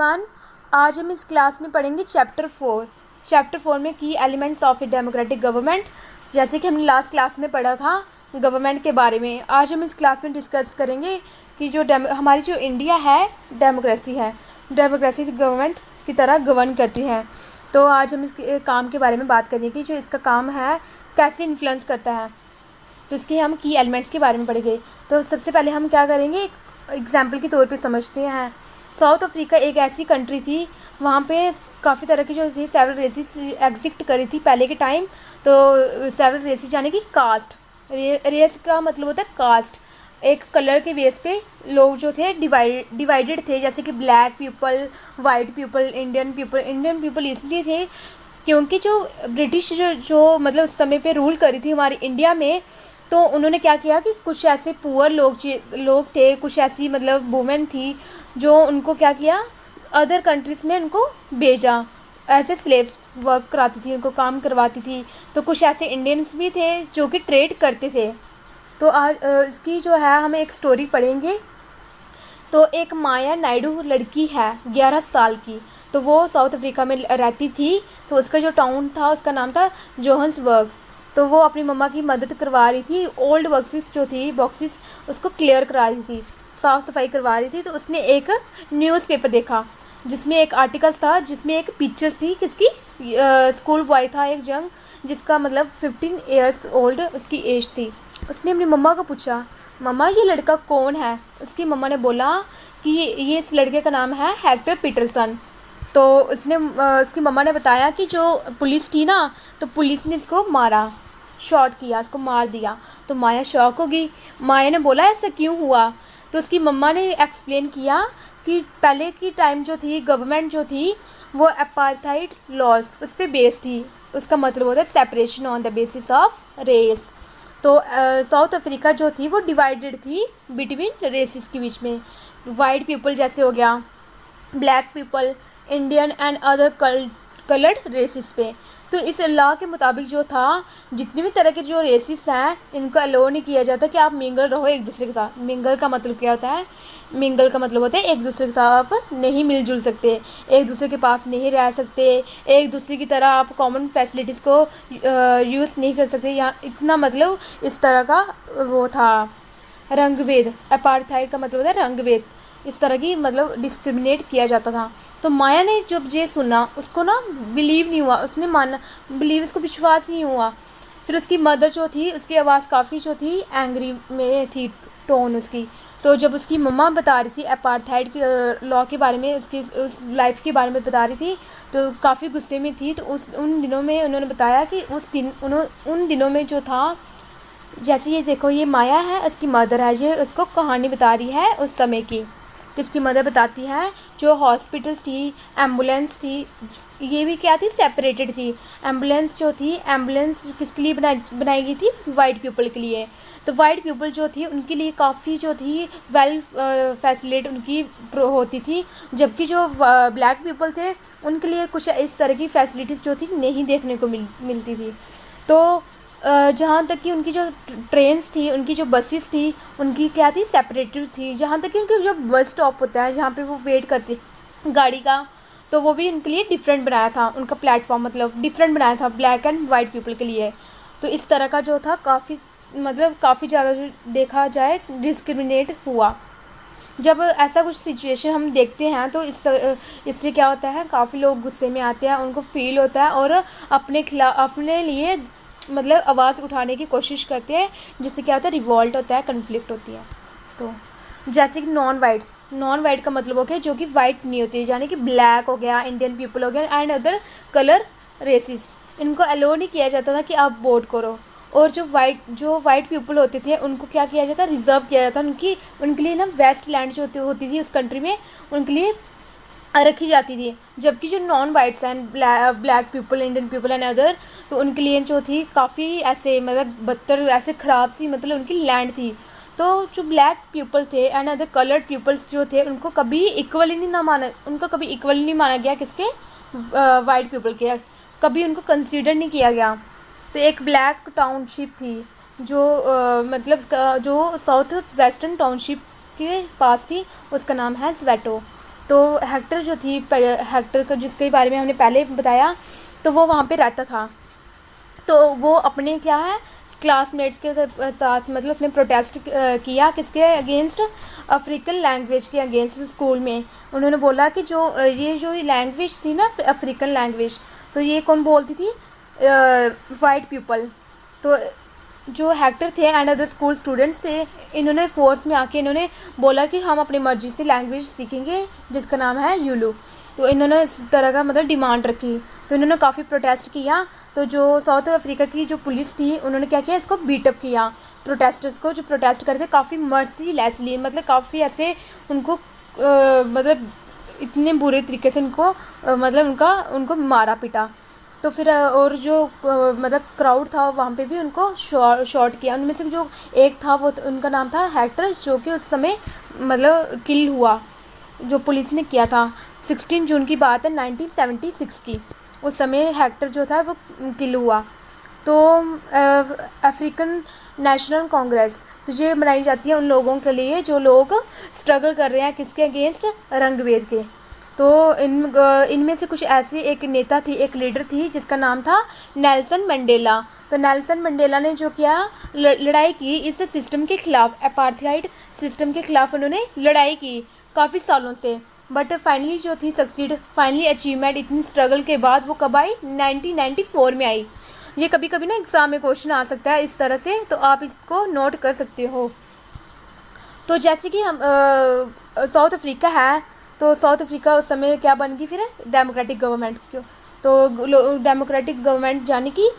Everyone. आज हम इस क्लास में पढ़ेंगे चैप्टर 4 में की elements of a democratic government. जैसे कि हमने लास्ट क्लास में पढ़ा था गवर्नमेंट के बारे में, आज हम इस क्लास में डिस्कस करेंगे कि हमारी जो इंडिया है डेमोक्रेसी गवर्नमेंट की तरह गवर्न करती है। तो आज हम इसके काम के बारे में बात करेंगे कि जो इसका काम है कैसे इन्फ्लुएंस करता है। तो इसके हम की एलिमेंट्स के बारे में पढ़ेंगे। तो सबसे पहले हम क्या करेंगे, एग्जाम्पल के तौर पे समझते हैं। साउथ अफ्रीका एक ऐसी कंट्री थी, वहाँ पे काफ़ी तरह की जो थी सेवरल रेसिस एग्जिस्ट करी थी पहले के टाइम। तो सेवरल रेसिस यानी कि कास्ट, रेस का मतलब होता है कास्ट। एक कलर के बेस पे लोग जो थे डिवाइडेड थे, जैसे कि black people, white people, Indian people इसलिए थे क्योंकि जो ब्रिटिश जो मतलब उस समय पे रूल करी थी हमारी इंडिया में, तो उन्होंने क्या किया कि कुछ ऐसे पुअर लोग थे, कुछ ऐसी मतलब वुमेन थी जो उनको क्या किया, अदर कंट्रीज़ में उनको भेजा, ऐसे स्लेव वर्क कराती थी, उनको काम करवाती थी। तो कुछ ऐसे इंडियंस भी थे जो कि ट्रेड करते थे। तो आज इसकी जो है हम एक स्टोरी पढ़ेंगे। तो एक माया नायडू लड़की है 11 साल की, तो वो साउथ अफ्रीका में रहती थी। तो उसका जो टाउन था उसका नाम था जोहान्सबर्ग। तो वो अपनी मम्मा की मदद करवा रही थी, ओल्ड बॉक्सेस उसको क्लियर करा रही थी, साफ़ सफाई करवा रही थी। तो उसने एक न्यूज़पेपर देखा जिसमें एक आर्टिकल था, जिसमें एक पिक्चर थी किसकी, स्कूल बॉय था एक जंग, जिसका मतलब 15 ईयर्स ओल्ड उसकी एज थी। उसने अपनी मम्मा को पूछा, मम्मा ये लड़का कौन है। उसकी मम्मा ने बोला कि ये इस लड़के का नाम है हेक्टर पीटरसन। तो उसकी मम्मा ने बताया कि जो पुलिस थी ना, तो पुलिस ने इसको मारा, शॉट किया, इसको मार दिया। तो माया शॉक हो गई। माया ने बोला ऐसा क्यों हुआ। तो उसकी मम्मा ने एक्सप्लेन किया कि पहले की टाइम जो थी गवर्नमेंट जो थी वो अपार्थाइड लॉज उस पर बेस्ड थी। उसका मतलब होता है separation on the basis of race. तो साउथ अफ्रीका जो थी वो डिवाइडेड थी बिटवीन रेसिस के बीच में। वाइट पीपल जैसे हो गया, black people, Indian and other coloured races पे। तो इस लॉ के मुताबिक जो था, जितनी भी तरह के जो रेसिस हैं इनको अलो नहीं किया जाता कि आप मिंगल रहो एक दूसरे के साथ। मिंगल का मतलब क्या होता है, मिंगल का मतलब होता है एक दूसरे के साथ आप नहीं मिलजुल सकते, एक दूसरे के पास नहीं रह सकते, एक दूसरे की तरह आप कॉमन फैसिलिटीज़ को यूज़ नहीं कर सकते। यहाँ इतना मतलब इस तरह का वो था रंगभेद। अपार्थाइड का मतलब होता है रंगभेद, इस तरह की मतलब डिस्क्रिमिनेट किया जाता था। तो माया ने जब ये सुना उसको ना बिलीव नहीं हुआ, उसने माना उसको विश्वास नहीं हुआ। फिर उसकी मदर जो थी उसकी आवाज़ काफ़ी जो थी एंग्री में थी, टोन उसकी। तो जब उसकी मम्मा बता रही थी अपार्थाइड के लॉ के बारे में, उसकी उस लाइफ के बारे में बता रही थी, तो काफ़ी गुस्से में थी। तो उन दिनों में उन्होंने बताया कि उन दिनों में जो था, जैसे ये देखो ये माया है, उसकी मदर है, ये उसको कहानी बता रही है उस समय की। तो इसकी मदर बताती है जो हॉस्पिटल्स थी, एम्बुलेंस थी, ये भी क्या थी, सेपरेटेड थी। एम्बुलेंस जो थी, एम्बुलेंस किसके लिए बनाई गई थी, वाइट पीपल के लिए। तो वाइट पीपल जो थी उनके लिए काफ़ी जो थी वेल फैसिलिटी उनकी होती थी, जबकि जो ब्लैक पीपल थे उनके लिए कुछ इस तरह की फैसिलिटीज़ जो थी नहीं देखने को मिलती थी। तो जहाँ तक कि उनकी जो ट्रेन्स थी, उनकी जो बसेस थी, उनकी क्या थी, सेपरेटेड थी। जहाँ तक कि उनकी जो बस स्टॉप होता है जहाँ पे वो वेट करती गाड़ी का, तो वो भी उनके लिए डिफरेंट बनाया था, उनका प्लेटफॉर्म मतलब डिफरेंट बनाया था ब्लैक एंड वाइट पीपल के लिए। तो इस तरह का जो था काफ़ी ज़्यादा जो देखा जाए डिस्क्रिमिनेट हुआ। जब ऐसा कुछ सिचुएशन हम देखते हैं तो इससे क्या होता है, काफ़ी लोग गुस्से में आते हैं, उनको फील होता है और अपने लिए मतलब आवाज़ उठाने की कोशिश करते हैं, जिससे क्या होता है, रिवॉल्ट होता है, कन्फ्लिक्ट होती है। तो जैसे कि नॉन वाइट का मतलब हो गया जो कि वाइट नहीं होती, यानी कि ब्लैक हो गया, इंडियन पीपल हो गया एंड अदर कलर रेसिस, इनको अलो नहीं किया जाता था कि आप वोट करो। और जो वाइट पीपल होते थे उनको क्या किया जाता, रिजर्व किया जाता, उनके लिए ना वेस्ट लैंड जो होती थी उस कंट्री में उनके लिए रखी जाती थी। जबकि जो non whites and black people, Indian people and other, तो उनके लिए जो थी काफ़ी ऐसे मतलब बदतर, ऐसे ख़राब सी मतलब उनकी लैंड थी। तो जो ब्लैक पीपल थे एंड अदर कलर्ड पीपल्स जो थे उनको कभी इक्वली नहीं माना गया किसके, वाइट पीपल के, कभी उनको कंसीडर नहीं किया गया। तो एक ब्लैक टाउनशिप थी जो मतलब जो साउथ वेस्टर्न टाउनशिप के पास थी, उसका नाम है स्वेटो। तो हेक्टर जो थी, हेक्टर का जिसके बारे में हमने पहले बताया, तो वो वहाँ पे रहता था। तो वो अपने क्या है क्लासमेट्स के साथ मतलब उसने प्रोटेस्ट किया किसके अगेंस्ट, अफ्रीकन लैंग्वेज के अगेंस्ट स्कूल में। उन्होंने बोला कि जो लैंग्वेज थी ना अफ्रीकन लैंग्वेज, तो ये कौन बोलती थी, वाइट पीपल। तो जो हेक्टर थे एंड अदर स्कूल स्टूडेंट्स थे, इन्होंने फोर्स में आके इन्होंने बोला कि हम अपनी मर्जी से लैंग्वेज सीखेंगे जिसका नाम है यूलू। तो इन्होंने इस तरह का मतलब डिमांड रखी, तो इन्होंने काफ़ी प्रोटेस्ट किया। तो जो साउथ अफ्रीका की जो पुलिस थी उन्होंने क्या किया, इसको बीटअप किया प्रोटेस्टर्स को जो प्रोटेस्ट करते, काफ़ी मर्सीलेसली, मतलब काफ़ी ऐसे उनको मतलब इतने बुरे तरीके से उनको मतलब उनको मारा पीटा। तो फिर और जो मतलब क्राउड था वहाँ पे भी उनको शॉट किया। उनमें से जो एक था वो उनका नाम था हेक्टर, जो कि उस समय मतलब किल हुआ, जो पुलिस ने किया था। 16 जून की बात है 1976 की, उस समय हेक्टर जो था वो किल हुआ। तो अफ्रीकन नेशनल कांग्रेस तो ये बनाई जाती है उन लोगों के लिए जो लोग स्ट्रगल कर रहे हैं किसके अगेंस्ट, रंगभेद के। तो इनमें से कुछ ऐसे एक नेता थी, एक लीडर थी जिसका नाम था नेल्सन मंडेला। तो नेल्सन मंडेला ने जो किया लड़ाई की इस सिस्टम के खिलाफ, अपार्थाइड सिस्टम के खिलाफ उन्होंने लड़ाई की काफ़ी सालों से। बट फाइनली जो थी सक्सीड, फाइनली अचीवमेंट इतनी स्ट्रगल के बाद वो कब आई, 1994 में आई। ये कभी कभी ना एग्ज़ाम में क्वेश्चन आ सकता है इस तरह से, तो आप इसको नोट कर सकते हो। तो जैसे कि हम साउथ अफ्रीका है, तो साउथ अफ्रीका उस समय क्या बन गई फिर, डेमोक्रेटिक गवर्नमेंट। क्यों, तो डेमोक्रेटिक गवर्नमेंट यानी कि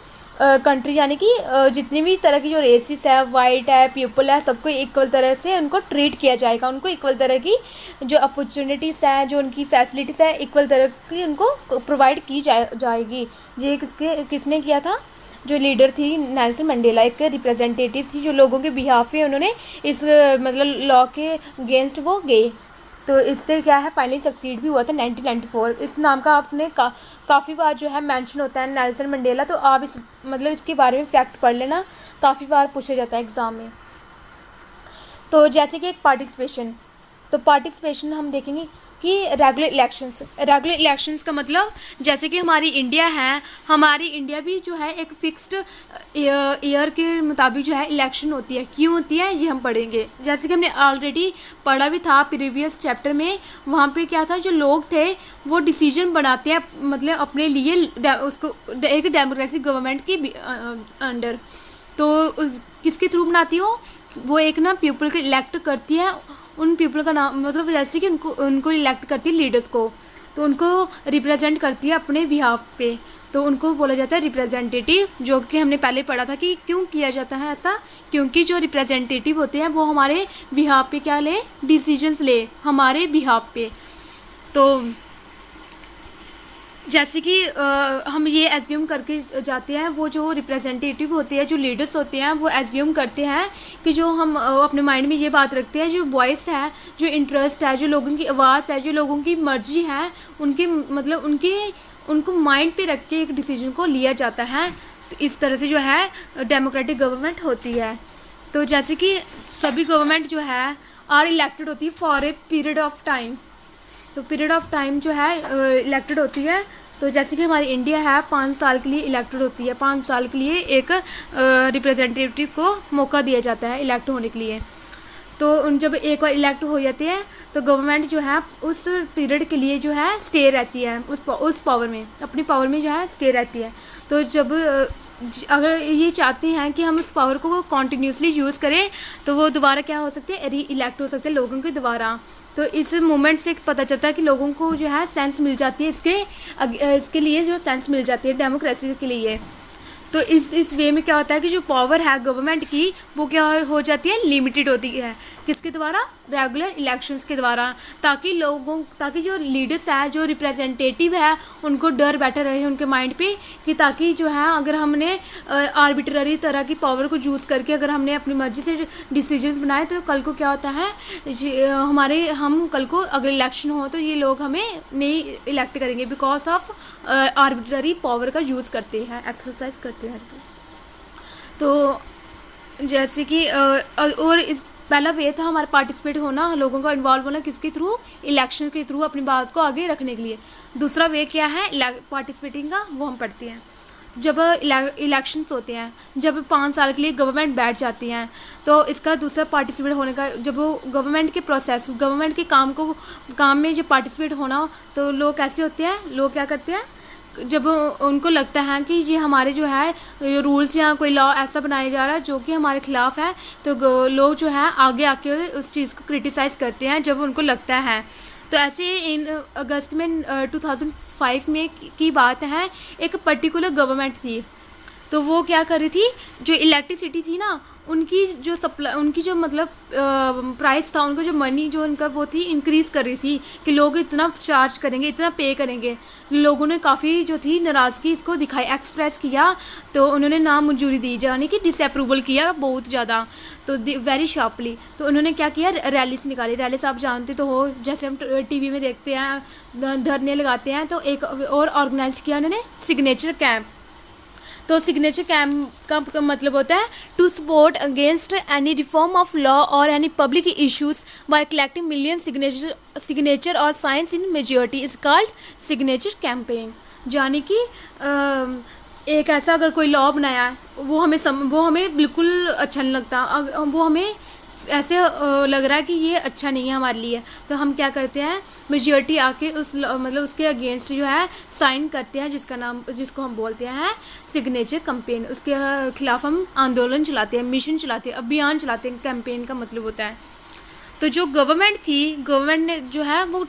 कंट्री, यानी कि जितनी भी तरह की जो रेसिस है, वाइट है, पीपल है, सबको इक्वल तरह से उनको ट्रीट किया जाएगा। उनको इक्वल तरह की जो अपॉर्चुनिटीज़ है, जो उनकी फैसिलिटीज़ है, इक्वल तरह की उनको प्रोवाइड की जाएगी। ये किसने किया था, जो लीडर थी नेल्सन मंडेला, एक रिप्रेजेंटेटिव थी जो लोगों के बिहाफ में उन्होंने इस मतलब लॉ के अगेंस्ट वो गए। तो इससे क्या है फाइनली सक्सीड भी हुआ था 1994। इस नाम का आपने काफ़ी बार जो है मेंशन होता है नेल्सन मंडेला, तो आप इस मतलब इसके बारे में फैक्ट पढ़ लेना, काफ़ी बार पूछा जाता है एग्ज़ाम में। तो जैसे कि एक पार्टिसिपेशन, तो पार्टिसिपेशन हम देखेंगे कि रेगुलर इलेक्शंस का मतलब जैसे कि हमारी इंडिया है, हमारी इंडिया भी जो है एक फिक्स्ड ईयर के मुताबिक जो है इलेक्शन होती है। क्यों होती है ये हम पढ़ेंगे। जैसे कि हमने ऑलरेडी पढ़ा भी था प्रीवियस चैप्टर में, वहाँ पे क्या था, जो लोग थे वो डिसीजन बनाते हैं मतलब अपने लिए उसको एक डेमोक्रेटिक गवर्नमेंट की अंडर। तो किसके थ्रू बनाती हो, वो एक ना पीपल को इलेक्ट करती है, उन पीपल का नाम मतलब जैसे कि उनको इलेक्ट करती है लीडर्स को, तो उनको रिप्रेजेंट करती है अपने बिहाफ पे, तो उनको बोला जाता है रिप्रेजेंटेटिव। जो कि हमने पहले पढ़ा था कि क्यों किया जाता है ऐसा, क्योंकि जो रिप्रेजेंटेटिव होते हैं वो हमारे बिहाफ पे क्या ले, डिसीजंस ले हमारे बिहाफ पे। तो जैसे कि हम ये एज्यूम करके जाते हैं, वो जो रिप्रेजेंटेटिव होते हैं, जो लीडर्स होते हैं, वो एज्यूम करते हैं कि जो हम अपने माइंड में ये बात रखते हैं, जो वॉइस है, जो इंटरेस्ट है, जो लोगों की आवाज़ है, जो लोगों की मर्जी है, उनकी मतलब उनको माइंड पे रख के एक डिसीजन को लिया जाता है। तो इस तरह से जो है डेमोक्रेटिक गवर्नमेंट होती है। तो जैसे कि सभी गवर्नमेंट जो है आर इलेक्टेड होती है for a period of time. तो पीरियड ऑफ टाइम जो है इलेक्टेड होती है। तो जैसे कि हमारी इंडिया है 5 साल के लिए इलेक्टेड होती है, 5 साल के लिए एक रिप्रेजेंटेटिव को मौका दिया जाता है इलेक्ट होने के लिए। तो उन जब एक बार इलेक्ट हो जाते हैं तो गवर्नमेंट जो है उस पीरियड के लिए जो है स्टे रहती है उस पावर में, अपनी पावर में जो है स्टे रहती है। तो जब अगर ये चाहते हैं कि हम इस पावर को कॉन्टीन्यूसली यूज़ करें तो वो दोबारा क्या हो सकते हैं, री इलेक्ट हो सकते हैं लोगों के दोबारा। तो इस मूवमेंट से पता चलता है कि लोगों को जो है सेंस मिल जाती है, इसके लिए जो सेंस मिल जाती है डेमोक्रेसी के लिए। तो इस वे में क्या होता है कि जो पावर है गवर्नमेंट की वो क्या हो जाती है, लिमिटेड होती है। किसके द्वारा, रेगुलर इलेक्शंस के द्वारा, ताकि जो लीडर्स है, जो रिप्रेजेंटेटिव है, उनको डर बैठा रहे उनके माइंड पे कि ताकि जो है अगर हमने आर्बिट्ररी तरह की पावर को यूज़ करके अगर हमने अपनी मर्जी से डिसीजंस बनाए तो कल को क्या होता है, हम कल को अगर इलेक्शन हो तो ये लोग हमें नहीं इलेक्ट करेंगे बिकॉज ऑफ आर्बिट्ररी पावर का यूज़ करते हैं, एक्सरसाइज करते हैं। तो जैसे कि और इस पहला वे था हमारा पार्टिसिपेट होना, लोगों का इन्वॉल्व होना किसके थ्रू, इलेक्शन के थ्रू अपनी बात को आगे रखने के लिए। दूसरा वे क्या है पार्टिसिपेटिंग का, वो हम पढ़ते हैं जब इलेक्शंस होते हैं, जब 5 साल के लिए गवर्नमेंट बैठ जाती हैं, तो इसका दूसरा पार्टिसिपेट होने का, जब वो गवर्नमेंट के प्रोसेस, गवर्नमेंट के काम में जब पार्टिसिपेट होना हो, तो लोग कैसे होते हैं, लोग क्या करते हैं, जब उनको लगता है कि ये हमारे जो है रूल्स या कोई लॉ ऐसा बनाया जा रहा है जो कि हमारे ख़िलाफ़ है, तो लोग जो है आगे आके उस चीज़ को क्रिटिसाइज़ करते हैं जब उनको लगता है। तो ऐसे इन अगस्त में 2005 में की बात है, एक पर्टिकुलर गवर्नमेंट थी, तो वो क्या कर रही थी, जो इलेक्ट्रिसिटी थी ना, उनकी जो सप्लाई, उनकी जो मतलब प्राइस था, उनका जो मनी जो उनका वो थी इंक्रीज़ कर रही थी कि लोग इतना चार्ज करेंगे, इतना पे करेंगे। लोगों ने काफ़ी जो थी नाराज़गी इसको दिखाई, एक्सप्रेस किया, तो उन्होंने नामंजूरी दी, यानी कि डिसअप्रूवल किया बहुत ज़्यादा, तो वेरी शार्पली। तो उन्होंने क्या किया, रैलीस निकाली। रैलीस आप जानते तो हो, जैसे हम टीवी में देखते हैं, धरने लगाते हैं, तो एक और ऑर्गेनाइज किया उन्होंने, सिग्नेचर कैंप। तो सिग्नेचर कैंप का मतलब होता है to support against any reform of law और any public issues by collecting million signature और signs in majority is called signature campaign. यानी कि एक ऐसा अगर कोई लॉ बनाया है, वो हमें बिल्कुल अच्छा नहीं लगता, वो हमें ऐसे लग रहा है कि ये अच्छा नहीं है हमारे लिए, तो हम क्या करते हैं, मेजॉरिटी आके मतलब उसके अगेंस्ट जो है साइन करते हैं, जिसको हम बोलते हैं सिग्नेचर कैंपेन। उसके खिलाफ हम आंदोलन चलाते हैं, मिशन चलाते हैं, अभियान चलाते हैं, कैंपेन का मतलब होता है। तो जो गवर्नमेंट थी, गवर्नमेंट ने जो है वो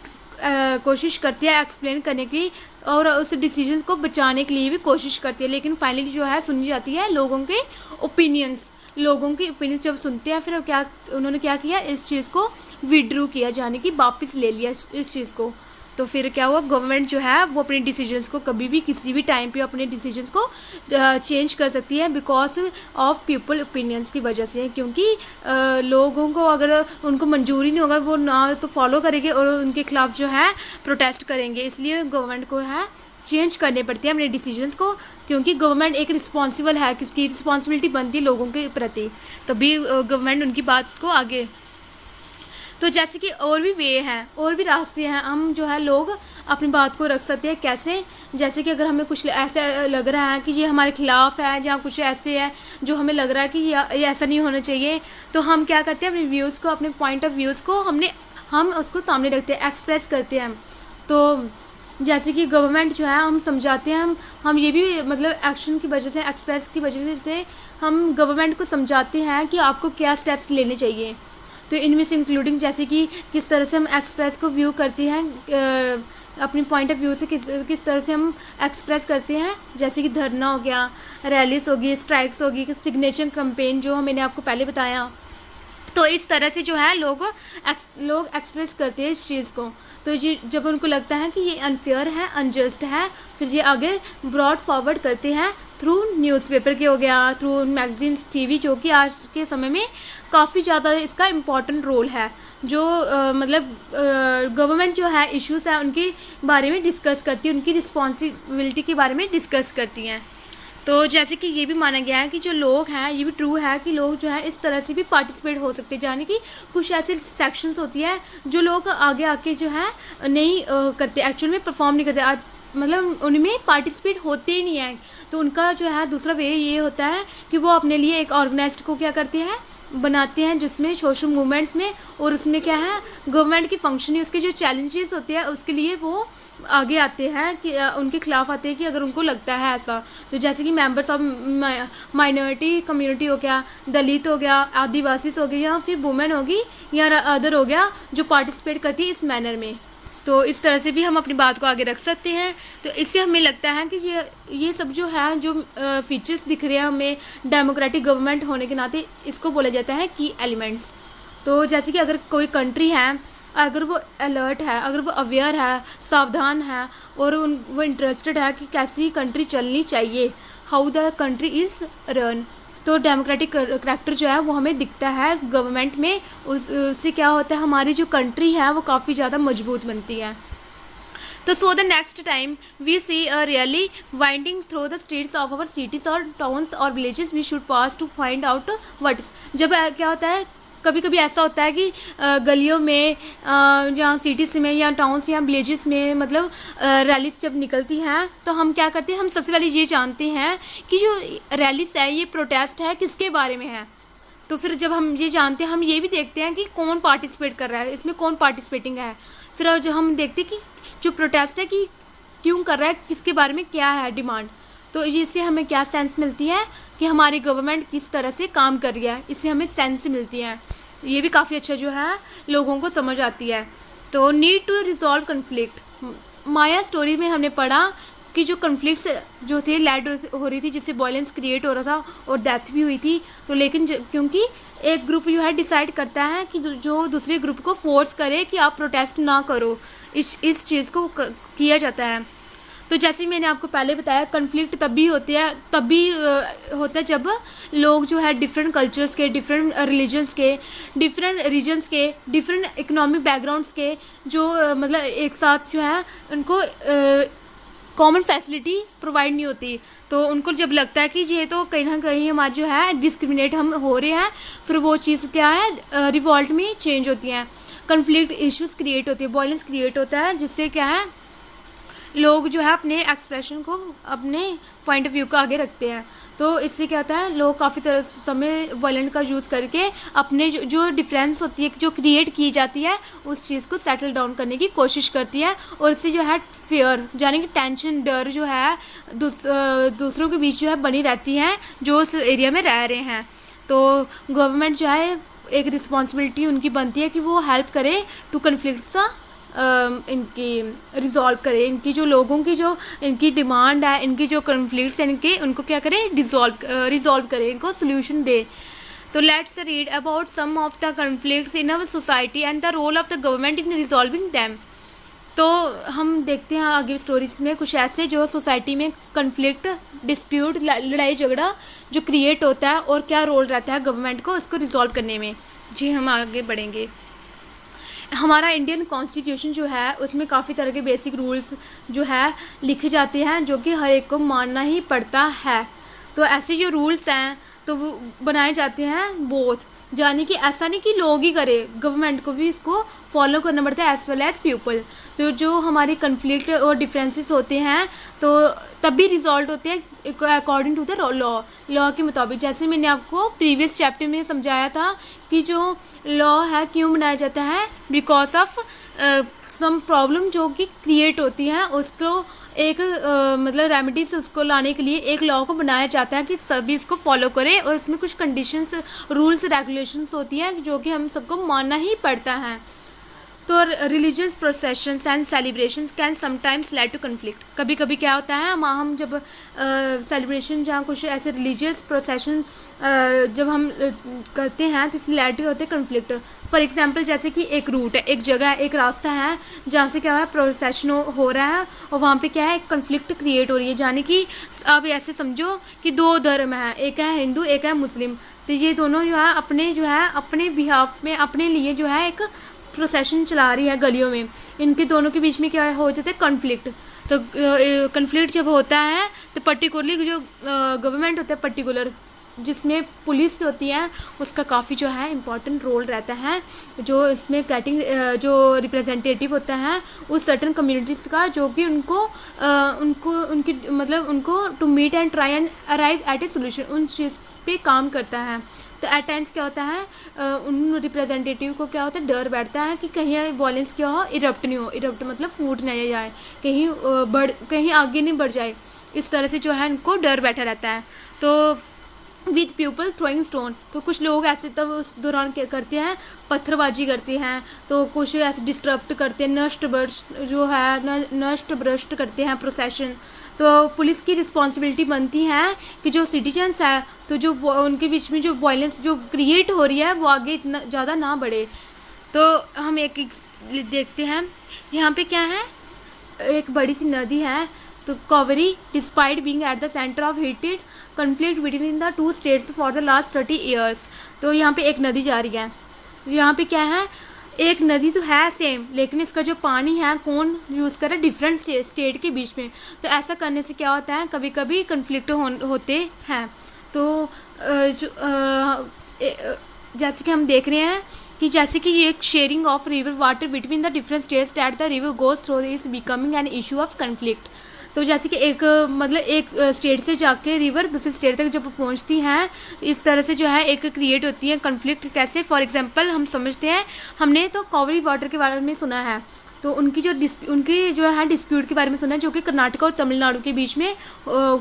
कोशिश करती है एक्सप्लेन करने की और उस डिसीजन को बचाने के लिए भी कोशिश करती है, लेकिन फाइनली जो है सुनी जाती है लोगों के ओपिनियंस। लोगों की ओपिनियन जब सुनते हैं, फिर उन्होंने क्या किया, इस चीज़ को विड्रू किया, यानी कि वापस ले लिया इस चीज़ को। तो फिर क्या हुआ, गवर्नमेंट जो है वो अपने डिसीजंस को कभी भी किसी भी टाइम पे अपने डिसीजंस को चेंज कर सकती है, बिकॉज ऑफ पीपल ओपिनियंस की वजह से। क्योंकि लोगों को अगर उनको मंजूरी नहीं होगा, वो ना तो फॉलो करेंगे और उनके खिलाफ जो है प्रोटेस्ट करेंगे, इसलिए गवर्नमेंट को है चेंज करने पड़ती है अपने डिसीजंस को, क्योंकि गवर्नमेंट एक रिस्पॉन्सिबल है, किसकी रिस्पॉन्सिबिलिटी बनती है लोगों के प्रति, तभी गवर्नमेंट उनकी बात को आगे। तो जैसे कि और भी वे हैं, और भी रास्ते हैं, हम जो है लोग अपनी बात को रख सकते हैं। कैसे, जैसे कि अगर हमें कुछ ऐसा लग रहा है कि ये हमारे खिलाफ है, या कुछ ऐसे है जो हमें लग रहा है कि ये ऐसा नहीं होना चाहिए, तो हम क्या करते हैं, अपने व्यूज़ को, अपने पॉइंट ऑफ व्यूज़ को हम उसको सामने रखते हैं, एक्सप्रेस करते हैं। तो जैसे कि गवर्नमेंट जो है हम समझाते हैं, हम ये भी मतलब एक्शन की वजह से, एक्सप्रेस की वजह से हम गवर्नमेंट को समझाते हैं कि आपको क्या स्टेप्स लेने चाहिए। तो इनमें से इंक्लूडिंग जैसे कि किस तरह से हम एक्सप्रेस को व्यू करते हैं, अपनी पॉइंट ऑफ व्यू से किस तरह से हम एक्सप्रेस करते हैं, जैसे कि धरना हो गया, रैलीज होगी, स्ट्राइक्स होगी, सिग्नेचर कैंपेन जो मैंने आपको पहले बताया। तो इस तरह से जो है लोग एक्सप्रेस करते हैं इस चीज़ को। तो ये जब उनको लगता है कि ये अनफेयर है, अनजस्ट है, फिर ये आगे ब्रॉड फॉरवर्ड करते हैं थ्रू न्यूज़पेपर के हो गया, थ्रू मैगजीन्स, टीवी, जो कि आज के समय में काफ़ी ज़्यादा इसका इम्पॉर्टेंट रोल है। जो मतलब गवर्नमेंट जो है इश्यूज़ है उनके बारे में डिस्कस करती है, उनकी रिस्पॉन्सिबिलिटी के बारे में डिस्कस करती हैं। तो जैसे कि ये भी माना गया है कि जो लोग हैं, ये भी ट्रू है कि लोग जो है इस तरह से भी पार्टिसिपेट हो सकते हैं, यानी कि कुछ ऐसे सेक्शंस होती है जो लोग आगे आके जो है नहीं करते, एक्चुअल में परफॉर्म नहीं करते, आज मतलब उनमें पार्टिसिपेट होते ही नहीं है। तो उनका जो है दूसरा वे ये होता है कि वो अपने लिए एक ऑर्गेनाइज्ड को क्या करते हैं, बनाते हैं, जिसमें सोशल मूवमेंट्स में, और उसमें क्या है गवर्नमेंट की फंक्शन, उसके जो चैलेंजेस होते हैं उसके लिए वो आगे आते हैं, कि उनके खिलाफ आते हैं कि अगर उनको लगता है ऐसा। तो जैसे कि मेंबर्स ऑफ माइनॉरिटी कम्युनिटी हो गया, दलित हो गया, आदिवासी हो गया, या फिर वुमेन होगी या अदर हो गया, जो पार्टिसिपेट करती है इस मैनर में। तो इस तरह से भी हम अपनी बात को आगे रख सकते हैं। तो इससे हमें लगता है कि ये सब जो है, जो फीचर्स दिख रहे हैं हमें डेमोक्रेटिक गवर्नमेंट होने के नाते, इसको बोला जाता है की एलिमेंट्स। तो जैसे कि अगर कोई कंट्री है, अगर वो अलर्ट है, अगर वो अवेयर है, सावधान है, और वो इंटरेस्टेड है कि कैसी कंट्री चलनी चाहिए, how the country is run, तो डेमोक्रेटिक करैक्टर जो है वो हमें दिखता है गवर्नमेंट में। उससे क्या होता है, हमारी जो कंट्री है वो काफ़ी ज़्यादा मजबूत बनती है। तो so the next time we see a rally winding through the streets of our cities और टाउन्स और villages we should pause to find out what is. जब क्या होता है कभी कभी ऐसा होता है कि गलियों में जहाँ सिटीज़ में या टाउन्स या विलेजेस में मतलब रैलीज जब निकलती हैं तो हम क्या करते हैं, हम सबसे पहले ये जानते हैं कि जो रैलीज है ये प्रोटेस्ट है किसके बारे में है। तो फिर जब हम ये जानते हैं हम ये भी देखते हैं कि कौन पार्टिसिपेट कर रहा है, इसमें कौन पार्टिसिपेटिंग है। फिर जब हम देखते हैं कि जो प्रोटेस्ट है कि क्यों कर रहा है, किसके बारे में क्या है डिमांड, तो इससे हमें क्या सेंस मिलती है कि हमारी गवर्नमेंट किस तरह से काम कर रही है, इससे हमें सेंस मिलती है। ये भी काफ़ी अच्छा जो है लोगों को समझ आती है। तो need to resolve conflict, Maya story में हमने पढ़ा कि जो कन्फ्लिक्ट्स जो थे लैड हो रही थी जिससे वायलेंस क्रिएट हो रहा था और डेथ भी हुई थी। तो लेकिन क्योंकि एक ग्रुप जो है डिसाइड करता है कि जो दूसरे ग्रुप को फोर्स करे कि आप प्रोटेस्ट ना करो, इस चीज़ को किया जाता है। तो जैसे मैंने आपको पहले बताया कन्फ्लिक्ट तभी होता है जब लोग जो है डिफरेंट कल्चर्स के, डिफरेंट रिलीजन्स के, डिफरेंट रीजन्स के, डिफरेंट इकोनॉमिक बैकग्राउंड्स के जो मतलब एक साथ जो है उनको कॉमन फैसिलिटी प्रोवाइड नहीं होती। तो उनको जब लगता है कि ये तो कहीं ना कहीं हमारा जो है डिस्क्रिमिनेट हम हो रहे हैं, फिर वो चीज़ क्या है रिवॉल्ट में चेंज होती हैं, कन्फ्लिक्ट इश्यूज क्रिएट होती है, वायलेंस क्रिएट होता है, जिससे क्या है लोग जो है अपने एक्सप्रेशन को, अपने पॉइंट ऑफ व्यू को आगे रखते हैं। तो इससे क्या होता है लोग काफ़ी तरह समय वायलेंट का यूज़ करके अपने जो डिफरेंस होती है जो क्रिएट की जाती है उस चीज़ को सेटल डाउन करने की कोशिश करती है। और इससे जो है फियर यानी कि टेंशन, डर जो है दूसरों के बीच जो है बनी रहती है जो उस एरिया में रह रहे हैं। तो गवर्नमेंट जो है एक रिस्पॉन्सिबिलिटी उनकी बनती है कि वो हेल्प करे टू कन्फ्लिक्ट्स का इनकी रिजॉल्व करे, इनकी जो लोगों की जो इनकी डिमांड है, इनकी जो कन्फ्लिक्ट्स हैं इनके, उनको क्या करे रिजॉल्व करे, इनको सोल्यूशन दे। तो let's read about some of the conflicts in our society and the role of the government in resolving them. तो हम देखते हैं आगे स्टोरीज में कुछ ऐसे जो सोसाइटी में कन्फ्लिक्ट, डिस्प्यूट, लड़ाई झगड़ा जो क्रिएट होता है और क्या रोल रहता है गवर्नमेंट को उसको रिजॉल्व करने में। जी हम आगे बढ़ेंगे। हमारा इंडियन कॉन्स्टिट्यूशन जो है उसमें काफ़ी तरह के बेसिक रूल्स जो है लिखे जाते हैं जो कि हर एक को मानना ही पड़ता है। तो ऐसे जो रूल्स हैं तो वो बनाए जाते हैं बोथ, यानी कि ऐसा नहीं कि लोग ही करे, गवर्नमेंट को भी इसको फॉलो करना पड़ता है एज वेल एज पीपल। तो जो हमारे कन्फ्लिक्ट और डिफरेंसेस होते हैं तो तब भी रिजॉल्व होते हैं अकॉर्डिंग टू द लॉ के मुताबिक। जैसे मैंने आपको प्रीवियस चैप्टर में समझाया था कि जो लॉ है क्यों बनाया जाता है, बिकॉज ऑफ सम प्रॉब्लम जो कि क्रिएट होती है उसको एक मतलब रेमेडीज उसको लाने के लिए एक लॉ को बनाया जाता है कि सभी इसको फॉलो करें। और इसमें कुछ कंडीशंस, रूल्स, रेगुलेशंस होती हैं जो कि हम सबको मानना ही पड़ता है। तो religious processions and celebrations can sometimes lead to conflict. कभी कभी क्या होता है हम जब सेलिब्रेशन जहाँ कुछ ऐसे रिलीजियस प्रोसेशन जब हम करते हैं तो इससे लेड होते हैं कन्फ्लिक्ट। फॉर एग्जांपल जैसे कि एक रूट है, एक जगह है, एक रास्ता है जहाँ से क्या है प्रोसेशन हो रहा है और वहाँ पे क्या है एक कन्फ्लिक्ट क्रिएट हो रही है। यानी कि अब ऐसे समझो कि दो धर्म है, एक है हिंदू एक है मुस्लिम, तो ये दोनों जो है अपने बिहाफ में अपने लिए जो है एक प्रोसेशन चला रही है गलियों में, इनके दोनों के बीच में क्या हो जाता है कॉन्फ्लिक्ट। तो कॉन्फ्लिक्ट जब होता है तो पर्टिकुलरली जो गवर्नमेंट होता है पर्टिकुलर जिसमें पुलिस होती है उसका काफ़ी जो है इम्पॉर्टेंट रोल रहता है, जो इसमें गेटिंग जो रिप्रेजेंटेटिव होता है उस सर्टन कम्युनिटीज़ का जो कि उनको to meet and try and arrive at a solution उन चीज़ पे काम करता है। तो एट टाइम्स क्या होता है उन रिप्रेजेंटेटिव को क्या होता है डर बैठता है कि कहीं वॉयलेंस क्या हो, इरप्ट नहीं हो, इरप्ट मतलब फूट नहीं जाए, कहीं आगे नहीं बढ़ जाए, इस तरह से जो है इनको डर बैठा रहता है। तो विद पीपल थ्रोइंग स्टोन, तो कुछ लोग ऐसे तब उस दौरान क्या करते हैं पत्थरबाजी करते हैं, तो कुछ ऐसे डिस्टर्ब करते हैं, नष्ट भ्रष्ट करते हैं प्रोसेशन। तो पुलिस की रिस्पॉन्सिबिलिटी बनती है कि जो सिटीजन्स है तो जो उनके बीच में जो वायलेंस जो क्रिएट हो रही है वो आगे इतना ज़्यादा ना बढ़े। तो हम एक देखते हैं यहाँ पे क्या है, एक बड़ी सी नदी है तो Kaveri despite being at the centre of heated conflict between the two states for the last 30 years. तो यहाँ पे एक नदी जा रही है, यहाँ पे क्या है एक नदी तो है सेम लेकिन इसका जो पानी है कौन यूज़ करे डिफरेंट स्टेट के बीच में। तो ऐसा करने से क्या होता है कभी कभी कन्फ्लिक्ट होते हैं। तो जैसे कि हम देख रहे हैं कि जैसे कि ये एक sharing of river water between the different states that the river goes through is becoming an issue of conflict. तो जैसे कि एक मतलब एक स्टेट से जाके रिवर दूसरी स्टेट तक जब पहुंचती हैं, इस तरह से जो है एक क्रिएट होती है कन्फ्लिक्ट। कैसे? फॉर एग्जांपल हम समझते हैं, हमने तो कावेरी वाटर के बारे में सुना है, तो उनकी जो है डिस्प्यूट के बारे में सुना है, जो कि कर्नाटक और तमिलनाडु के बीच में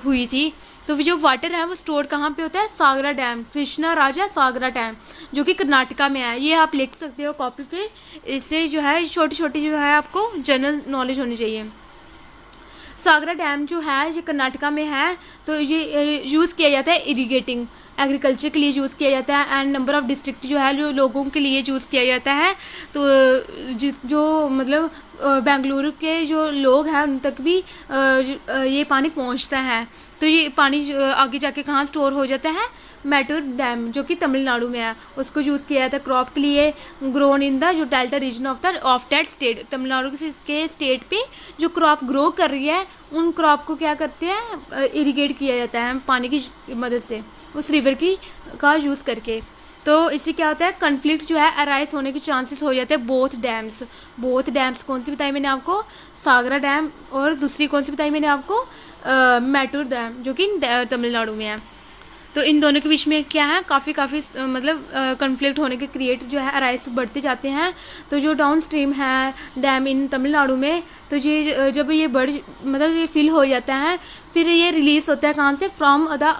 हुई थी। तो जो वाटर है वो स्टोर कहाँ पे होता है? सागरा डैम, कृष्णा राजा सागरा डैम, जो कि कर्नाटका में है। ये आप लिख सकते हो कॉपी पे। इससे जो है छोटी छोटी जो है आपको जनरल नॉलेज होनी चाहिए। सागरा डैम जो है ये कर्नाटका में है, तो ये यूज़ किया जाता है इरीगेटिंग, एग्रीकल्चर के लिए यूज़ किया जाता है। एंड नंबर ऑफ़ डिस्ट्रिक्ट जो है जो लोगों के लिए यूज़ किया जाता है। तो जो मतलब बेंगलुरु के जो लोग हैं उन तक भी ये पानी पहुंचता है। तो ये पानी आगे जाके कहाँ स्टोर हो जाता है? मैटूर डैम, जो कि तमिलनाडु में है। उसको यूज़ किया जाता है क्रॉप के लिए, ग्रोन इन द जो delta region of that state. Tamil Nadu के स्टेट पे जो क्रॉप ग्रो कर रही है उन क्रॉप को क्या करते हैं? इरीगेट किया जाता है पानी की मदद से, उस रिवर का यूज़ करके। तो इससे क्या होता है? कन्फ्लिक्ट जो है अराइज होने के चांसेस हो जाते हैं बोथ डैम्स। कौन सी बताई मैंने आपको? सागरा डैम, और दूसरी कौन सी बताई मैंने आपको? मैटूर डैम, जो कि तमिलनाडु में है। तो इन दोनों के बीच में क्या है? काफ़ी मतलब कन्फ्लिक्ट होने के क्रिएट जो है अराइज बढ़ते जाते हैं। तो जो डाउन स्ट्रीम है डैम इन तमिलनाडु में, तो ये जब ये मतलब ये फिल हो जाता है, फिर ये रिलीज़ होता है कहाँ से? From the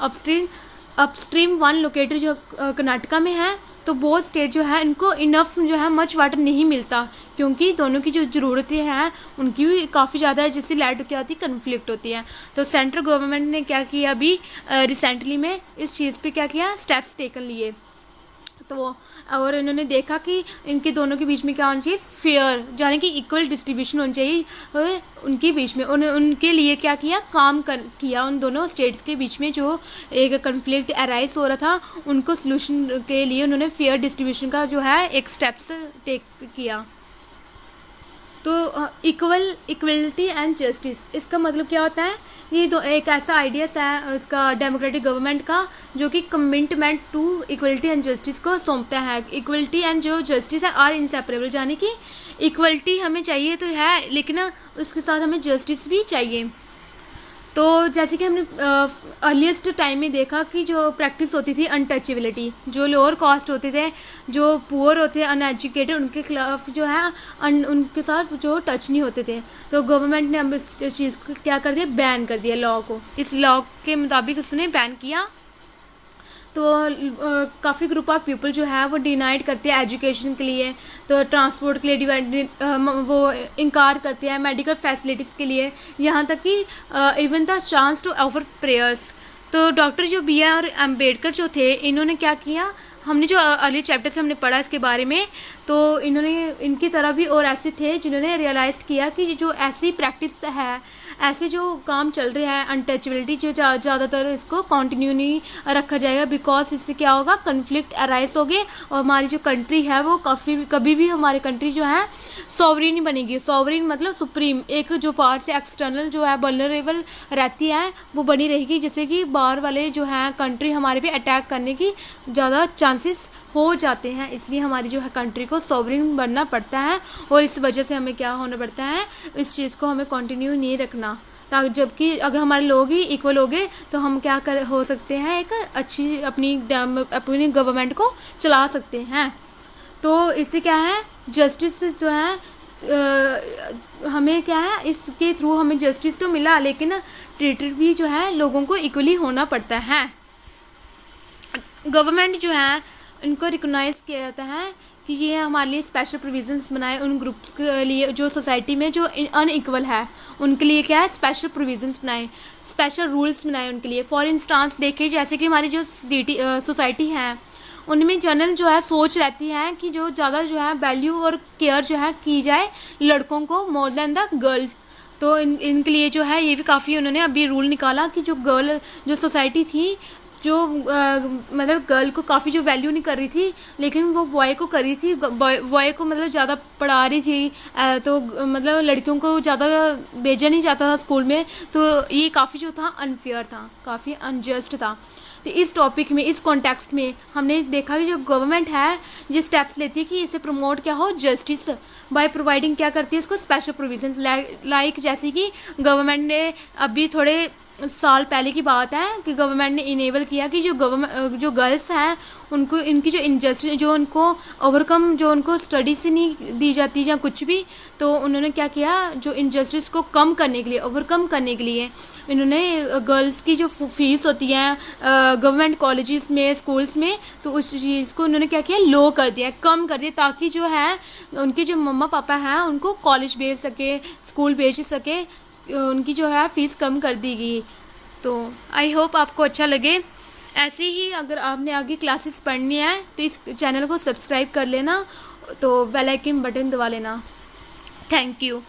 upstream one located जो कर्नाटका में है। तो बहुत स्टेट जो है इनको इनफ जो है मच वाटर नहीं मिलता, क्योंकि दोनों की जो ज़रूरतें हैं उनकी भी काफ़ी ज़्यादा है, जिससे लैंड क्या होती है? कन्फ्लिक्ट होती है। तो सेंट्रल गवर्नमेंट ने क्या किया अभी रिसेंटली में इस चीज़ पे क्या किया? स्टेप्स टेकन लिए। तो और इन्होंने देखा कि इनके दोनों के बीच में क्या होना चाहिए? फेयर, यानी कि इक्वल डिस्ट्रीब्यूशन होनी चाहिए उनके बीच में। उनके लिए क्या किया? किया उन दोनों स्टेट्स के बीच में जो एक कन्फ्लिक्ट अराइज हो रहा था, उनको सोल्यूशन के लिए उन्होंने फेयर डिस्ट्रीब्यूशन का जो है एक स्टेप्स टेक किया। तो इक्वलिटी एंड जस्टिस, इसका मतलब क्या होता है? ये दो एक ऐसा आइडियाज़ है इसका डेमोक्रेटिक गवर्नमेंट का, जो कि commitment to equality and justice को सौंपता है। इक्वलिटी एंड जो जस्टिस है आर इंसेपरेबल, यानी कि इक्वलिटी हमें चाहिए तो है, लेकिन उसके साथ हमें जस्टिस भी चाहिए। तो जैसे कि हमने अर्लीस्ट टाइम में देखा कि जो प्रैक्टिस होती थी अनटचेबिलिटी, जो लोअर कास्ट होते थे, जो पुअर होते हैं, अनएजुकेटेड, उनके खिलाफ जो है उनके साथ जो टच नहीं होते थे। तो गवर्नमेंट ने अब इस चीज़ को क्या कर दिया? बैन कर दिया लॉ को। इस लॉ के मुताबिक उसने बैन किया। तो काफ़ी ग्रुप ऑफ पीपल जो है वो डिनाइड करते हैं एजुकेशन के लिए, तो ट्रांसपोर्ट के लिए वो इनकार करते हैं, मेडिकल फैसिलिटीज़ के लिए, यहाँ तक कि even the chance to offer prayers. तो डॉक्टर जो BR अम्बेडकर जो थे, इन्होंने क्या किया? हमने जो अर्ली चैप्टर से हमने पढ़ा इसके बारे में, तो इनकी तरह भी और ऐसे थे जिन्होंने रियलाइज़ किया कि जो ऐसी प्रैक्टिस है, ऐसे जो काम चल रहे हैं अनटचेबिलिटी, जो ज़्यादातर इसको कंटिन्यू नहीं रखा जाएगा, बिकॉज इससे क्या होगा? कन्फ्लिक्ट अराइज होगे और हमारी जो कंट्री है वो कभी भी हमारी कंट्री जो है सॉवरेन नहीं बनेगी। सॉवरेन मतलब सुप्रीम, एक जो पावर से एक्सटर्नल जो है वल्नरेबल रहती है वो बनी रहेगी, जैसे कि बाहर वाले जो हैं कंट्री हमारे पे अटैक करने की ज़्यादा चांसेस हो जाते हैं। इसलिए हमारी जो है कंट्री को सॉवरेन बनना पड़ता है, और इस वजह से हमें क्या होना पड़ता है? इस चीज़ को हमें कंटिन्यू नहीं रखना, ताकि जबकि अगर हमारे लोग ही इक्वल हो गए तो हम क्या हो सकते हैं? एक अच्छी अपनी गवर्नमेंट को चला सकते हैं। तो इससे क्या है? जस्टिस जो है हमें क्या है? इसके थ्रू हमें जस्टिस तो मिला, लेकिन ट्रीटेड भी जो है लोगों को इक्वली होना पड़ता है। गवर्नमेंट जो है इनको रिकॉग्नाइज़ किया जाता है कि ये हमारे लिए स्पेशल प्रोविजंस बनाए उन ग्रुप्स के लिए जो सोसाइटी में जो अनइक्वल है, उनके लिए क्या है? स्पेशल प्रोविजंस बनाए, स्पेशल रूल्स बनाए उनके लिए। फॉर इंस्टांस देखिए, जैसे कि हमारी जो सोसाइटी है उनमें जनरल जो है सोच रहती है कि जो ज़्यादा जो है वैल्यू और केयर जो है की जाए लड़कों को मोर देन द गर्ल। तो इनके लिए जो है ये भी काफ़ी उन्होंने अभी रूल निकाला कि जो गर्ल जो सोसाइटी थी, जो मतलब गर्ल को काफ़ी जो वैल्यू नहीं कर रही थी, लेकिन वो बॉय को कर रही थी, बॉय को मतलब ज़्यादा पढ़ा रही थी, तो मतलब लड़कियों को ज़्यादा भेजा नहीं जाता था स्कूल में। तो ये काफ़ी जो था अनफेयर था, काफ़ी अनजस्ट था। तो इस टॉपिक में, इस कॉन्टेक्स्ट में हमने देखा कि जो गवर्नमेंट है जिस स्टेप्स लेती है कि इसे प्रमोट क्या हो, जस्टिस बाय प्रोवाइडिंग क्या करती है इसको, स्पेशल प्रोविजंस। लाइक जैसे कि गवर्नमेंट ने अभी थोड़े साल पहले की बात है कि गवर्नमेंट ने इनेबल किया कि जो गर्ल्स हैं उनको इनकी जो इनजस्टिस, जो उनको ओवरकम, जो उनको स्टडी से नहीं दी जाती या कुछ भी, तो उन्होंने क्या किया, जो इनजस्टिस को कम करने के लिए, ओवरकम करने के लिए इन्होंने गर्ल्स की जो फीस होती है गवर्नमेंट कॉलेजेस में, स्कूल्स में, तो उस चीज़ को उन्होंने क्या किया, लो कर दिया, कम कर दिया, ताकि जो है उनके जो मम्मा पापा हैं उनको कॉलेज भेज सके, स्कूल भेज सके, उनकी जो है फ़ीस कम कर दी गई। तो आई होप आपको अच्छा लगे। ऐसे ही अगर आपने आगे क्लासेस पढ़नी है तो इस चैनल को सब्सक्राइब कर लेना, तो बेल आइकन बटन दबा लेना। Thank you.